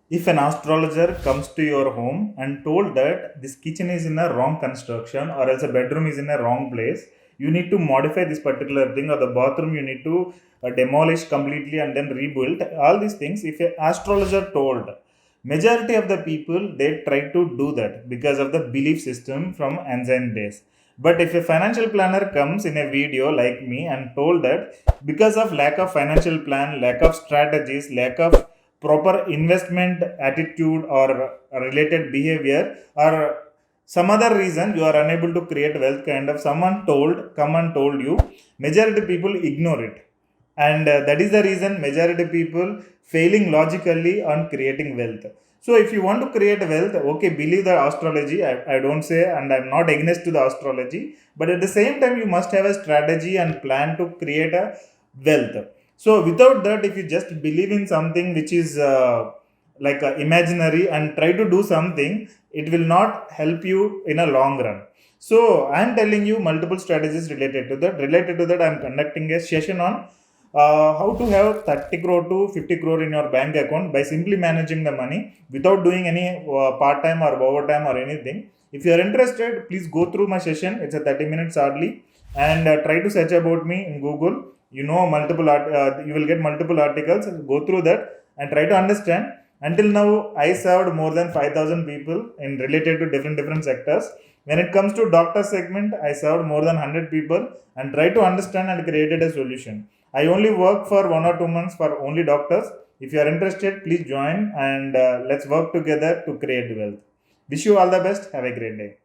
If an astrologer comes to your home and told that this kitchen is in a wrong construction or else a bedroom is in a wrong place, you need to modify this particular thing, or the bathroom you need to demolish completely and then rebuild. All these things, if an astrologer told, majority of the people they try to do that because of the belief system from ancient days. But if a financial planner comes in a video like me and told that because of lack of financial plan, lack of strategies, lack of proper investment attitude or related behavior, or some other reason you are unable to create wealth, kind of someone told come and told you, majority people ignore it. And that is the reason majority people failing logically on creating wealth. So if you want to create wealth, okay, believe the astrology. I don't say, and I'm not against to the astrology, but at the same time you must have a strategy and plan to create a wealth. So without that, if you just believe in something which is imaginary and try to do something, it will not help you in a long run. So I'm telling you multiple strategies related to that. Related to that, I'm conducting a session on how to have 30 crore to 50 crore in your bank account by simply managing the money without doing any part time or overtime or anything. If you are interested, please go through my session. It's a 30 minutes hardly, and try to search about me in Google. You know, you will get multiple articles. Go through that and try to understand. Until now, I served more than 5,000 people in related to different sectors. When it comes to doctor segment, I served more than 100 people and try to understand and created a solution. I only work for 1 or 2 months for only doctors. If you are interested, please join, and let's work together to create wealth. Wish you all the best. Have a great day.